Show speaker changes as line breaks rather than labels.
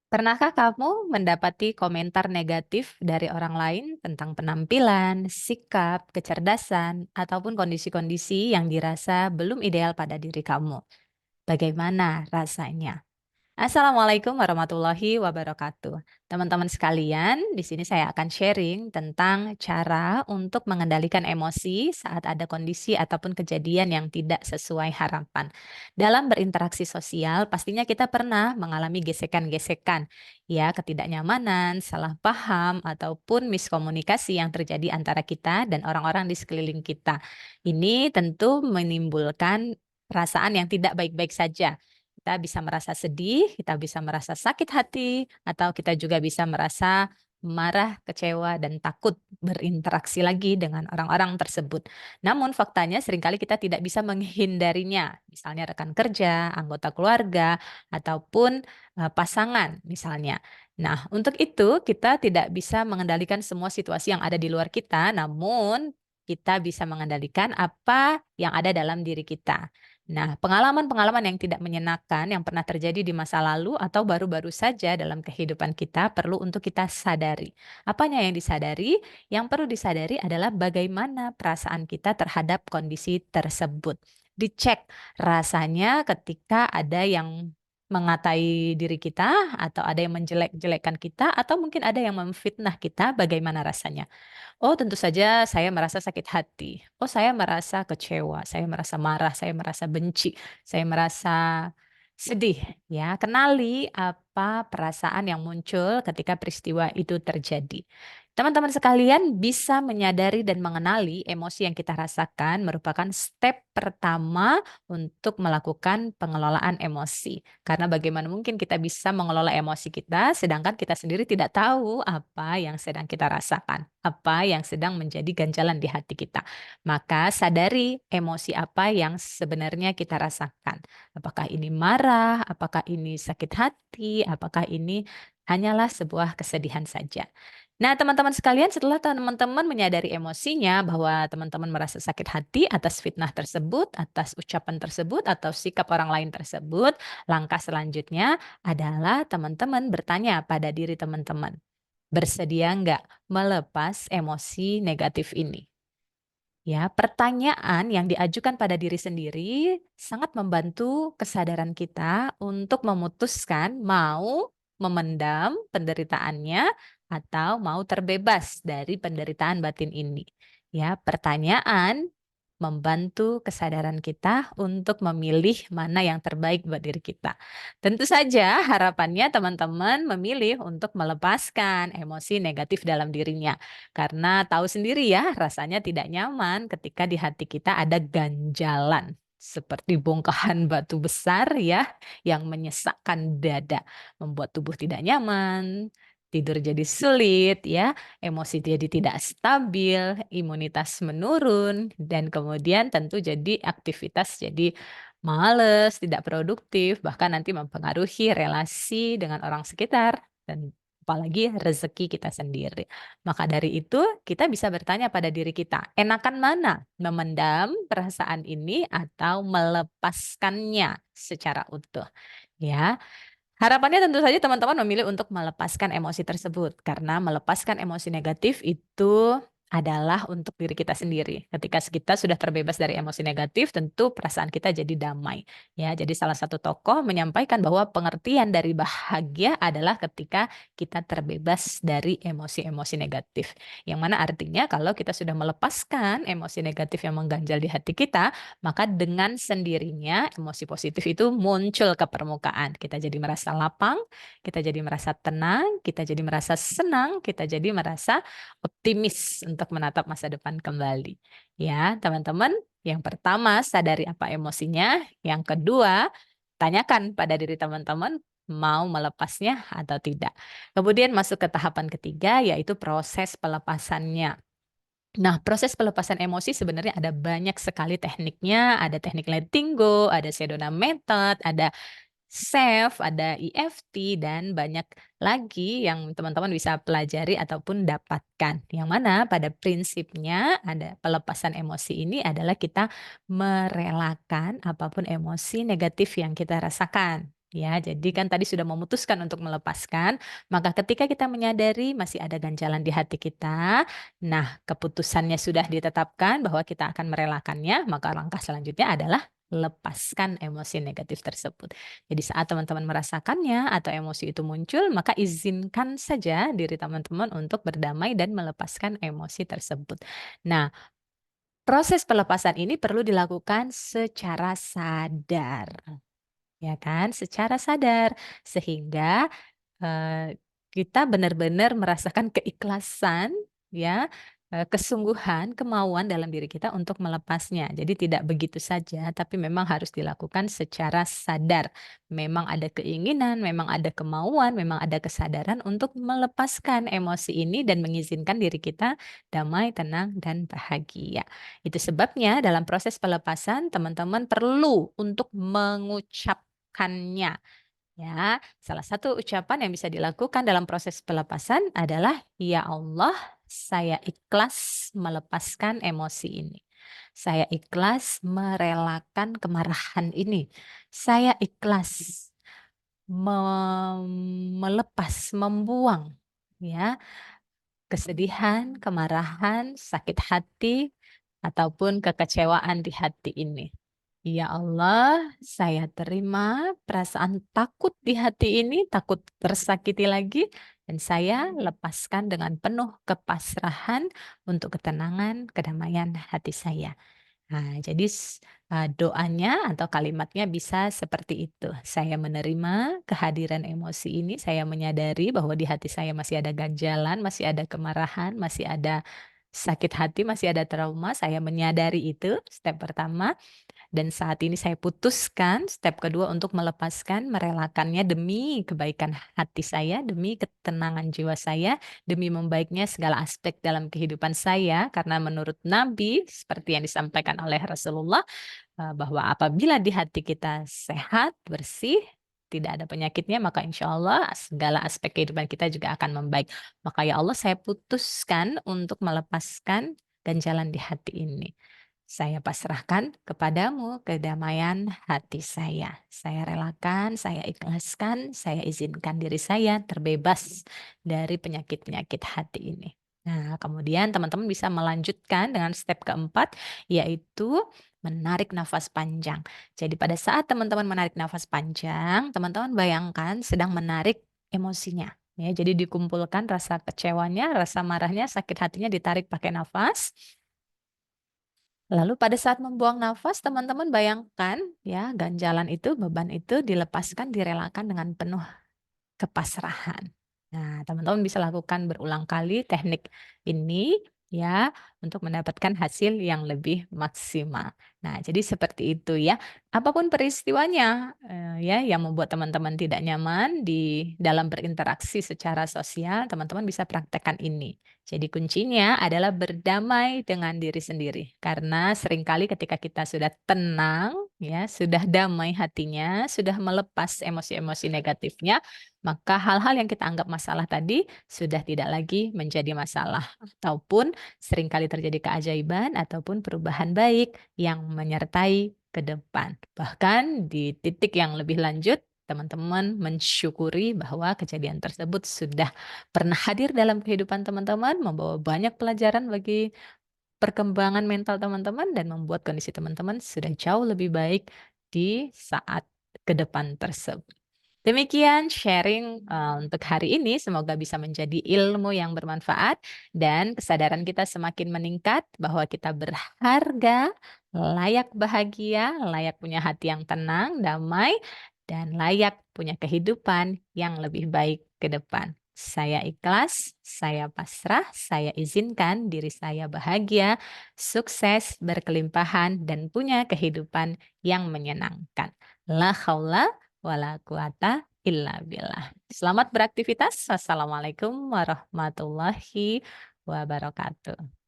Pernahkah kamu mendapati komentar negatif dari orang lain tentang penampilan, sikap, kecerdasan, ataupun kondisi-kondisi yang dirasa belum ideal pada diri kamu? Bagaimana rasanya? Assalamualaikum warahmatullahi wabarakatuh. Teman-teman sekalian, di sini saya akan sharing tentang cara untuk mengendalikan emosi saat ada kondisi ataupun kejadian yang tidak sesuai harapan. Dalam berinteraksi sosial, pastinya kita pernah mengalami gesekan-gesekan, ya, ketidaknyamanan, salah paham, ataupun miskomunikasi yang terjadi antara kita dan orang-orang di sekeliling kita. Ini tentu menimbulkan perasaan yang tidak baik-baik saja. Kita bisa merasa sedih, kita bisa merasa sakit hati, atau kita juga bisa merasa marah, kecewa, dan takut berinteraksi lagi dengan orang-orang tersebut. Namun faktanya seringkali kita tidak bisa menghindarinya, misalnya rekan kerja, anggota keluarga, ataupun pasangan misalnya. Nah, untuk itu kita tidak bisa mengendalikan semua situasi yang ada di luar kita, namun kita bisa mengendalikan apa yang ada dalam diri kita. Nah, pengalaman-pengalaman yang tidak menyenangkan yang pernah terjadi di masa lalu atau baru-baru saja dalam kehidupan kita perlu untuk kita sadari. Apanya yang disadari? Yang perlu disadari adalah bagaimana perasaan kita terhadap kondisi tersebut. Dicek rasanya ketika ada yang mengatai diri kita, atau ada yang menjelek-jelekkan kita, atau mungkin ada yang memfitnah kita, bagaimana rasanya. Oh, tentu saja saya merasa sakit hati. Oh, saya merasa kecewa, saya merasa marah, saya merasa benci, saya merasa sedih, ya. Kenali apa perasaan yang muncul ketika peristiwa itu terjadi. Teman-teman sekalian, bisa menyadari dan mengenali emosi yang kita rasakan merupakan step pertama untuk melakukan pengelolaan emosi. Karena bagaimana mungkin kita bisa mengelola emosi kita, sedangkan kita sendiri tidak tahu apa yang sedang kita rasakan, apa yang sedang menjadi ganjalan di hati kita. Maka sadari emosi apa yang sebenarnya kita rasakan. Apakah ini marah, apakah ini sakit hati, apakah ini hanyalah sebuah kesedihan saja. Nah, teman-teman sekalian, setelah teman-teman menyadari emosinya bahwa teman-teman merasa sakit hati atas fitnah tersebut, atas ucapan tersebut, atau sikap orang lain tersebut, langkah selanjutnya adalah teman-teman bertanya pada diri teman-teman, bersedia nggak melepas emosi negatif ini? Ya, pertanyaan yang diajukan pada diri sendiri sangat membantu kesadaran kita untuk memutuskan mau memendam penderitaannya atau mau terbebas dari penderitaan batin ini. Ya, pertanyaan membantu kesadaran kita untuk memilih mana yang terbaik buat diri kita. Tentu saja harapannya teman-teman memilih untuk melepaskan emosi negatif dalam dirinya. Karena tahu sendiri ya, rasanya tidak nyaman ketika di hati kita ada ganjalan. Seperti bongkahan batu besar ya, yang menyesakkan dada. Membuat tubuh tidak nyaman, tidur jadi sulit ya, emosi jadi tidak stabil, imunitas menurun, dan kemudian tentu jadi aktivitas jadi males, tidak produktif, bahkan nanti mempengaruhi relasi dengan orang sekitar, dan apalagi rezeki kita sendiri. Maka dari itu, kita bisa bertanya pada diri kita, enakan mana memendam perasaan ini atau melepaskannya secara utuh? Ya, harapannya tentu saja teman-teman memilih untuk melepaskan emosi tersebut, karena melepaskan emosi negatif itu adalah untuk diri kita sendiri. Ketika kita sudah terbebas dari emosi negatif, tentu perasaan kita jadi damai. Ya, jadi salah satu tokoh menyampaikan bahwa pengertian dari bahagia adalah ketika kita terbebas dari emosi-emosi negatif. Yang mana artinya kalau kita sudah melepaskan emosi negatif yang mengganjal di hati kita, maka dengan sendirinya emosi positif itu muncul ke permukaan. Kita jadi merasa lapang, kita jadi merasa tenang, kita jadi merasa senang, kita jadi merasa optimis untuk menatap masa depan kembali. Ya, teman-teman, yang pertama sadari apa emosinya, yang kedua tanyakan pada diri teman-teman mau melepasnya atau tidak. Kemudian masuk ke tahapan ketiga yaitu proses pelepasannya. Nah, proses pelepasan emosi sebenarnya ada banyak sekali tekniknya, ada teknik letting go, ada Sedona method, ada SAFe, ada EFT, dan banyak lagi yang teman-teman bisa pelajari ataupun dapatkan. Yang mana pada prinsipnya ada pelepasan emosi ini adalah kita merelakan apapun emosi negatif yang kita rasakan. Ya, jadi kan tadi sudah memutuskan untuk melepaskan, maka ketika kita menyadari masih ada ganjalan di hati kita, nah keputusannya sudah ditetapkan bahwa kita akan merelakannya, maka langkah selanjutnya adalah lepaskan emosi negatif tersebut. Jadi saat teman-teman merasakannya atau emosi itu muncul, maka izinkan saja diri teman-teman untuk berdamai dan melepaskan emosi tersebut. Nah, proses pelepasan ini perlu dilakukan secara sadar. Ya kan, secara sadar. Sehingga, kita benar-benar merasakan keikhlasan ya, kesungguhan, kemauan dalam diri kita untuk melepasnya. Jadi tidak begitu saja, tapi memang harus dilakukan secara sadar. Memang ada keinginan, memang ada kemauan, memang ada kesadaran untuk melepaskan emosi ini dan mengizinkan diri kita damai, tenang, dan bahagia. Itu sebabnya dalam proses pelepasan teman-teman perlu untuk mengucapkannya. Ya, salah satu ucapan yang bisa dilakukan dalam proses pelepasan adalah, "Ya Allah, saya ikhlas melepaskan emosi ini. Saya ikhlas merelakan kemarahan ini. Saya ikhlas melepas, membuang, ya, kesedihan, kemarahan, sakit hati, ataupun kekecewaan di hati ini. Ya Allah, saya terima perasaan takut di hati ini, takut tersakiti lagi, dan saya lepaskan dengan penuh kepasrahan untuk ketenangan, kedamaian hati saya." Nah, jadi doanya atau kalimatnya bisa seperti itu. Saya menerima kehadiran emosi ini, saya menyadari bahwa di hati saya masih ada ganjalan, masih ada kemarahan, masih ada sakit hati, masih ada trauma, saya menyadari itu, step pertama. Dan saat ini saya putuskan step kedua untuk melepaskan, merelakannya demi kebaikan hati saya, demi ketenangan jiwa saya, demi membaiknya segala aspek dalam kehidupan saya. Karena menurut Nabi, seperti yang disampaikan oleh Rasulullah, bahwa apabila di hati kita sehat, bersih, tidak ada penyakitnya, maka insya Allah segala aspek kehidupan kita juga akan membaik. Maka ya Allah, saya putuskan untuk melepaskan ganjalan di hati ini. Saya pasrahkan kepadamu kedamaian hati saya. Saya relakan, saya ikhlaskan, saya izinkan diri saya terbebas dari penyakit-penyakit hati ini. Nah, kemudian teman-teman bisa melanjutkan dengan step keempat, yaitu menarik nafas panjang. Jadi pada saat teman-teman menarik nafas panjang, teman-teman bayangkan sedang menarik emosinya. Ya, jadi dikumpulkan rasa kecewanya, rasa marahnya, sakit hatinya ditarik pakai nafas. Lalu pada saat membuang nafas, teman-teman bayangkan ya, ganjalan itu, beban itu dilepaskan, direlakan dengan penuh kepasrahan. Nah, teman-teman bisa lakukan berulang kali teknik ini ya untuk mendapatkan hasil yang lebih maksimal. Nah, jadi seperti itu ya. Apapun peristiwanya ya yang membuat teman-teman tidak nyaman di dalam berinteraksi secara sosial, teman-teman bisa praktekkan ini. Jadi kuncinya adalah berdamai dengan diri sendiri. Karena seringkali ketika kita sudah tenang ya, sudah damai hatinya, sudah melepas emosi-emosi negatifnya, maka hal-hal yang kita anggap masalah tadi sudah tidak lagi menjadi masalah, ataupun seringkali terjadi keajaiban ataupun perubahan baik yang menyertai ke depan. Bahkan di titik yang lebih lanjut, teman-teman mensyukuri bahwa kejadian tersebut sudah pernah hadir dalam kehidupan teman-teman, membawa banyak pelajaran bagi perkembangan mental teman-teman dan membuat kondisi teman-teman sudah jauh lebih baik di saat ke depan tersebut. Demikian sharing, untuk hari ini, semoga bisa menjadi ilmu yang bermanfaat dan kesadaran kita semakin meningkat bahwa kita berharga, layak bahagia, layak punya hati yang tenang, damai, dan layak punya kehidupan yang lebih baik ke depan. Saya ikhlas, saya pasrah, saya izinkan diri saya bahagia, sukses, berkelimpahan, dan punya kehidupan yang menyenangkan. La haula wala quwata illa billah. Selamat beraktivitas. Wassalamualaikum warahmatullahi wabarakatuh.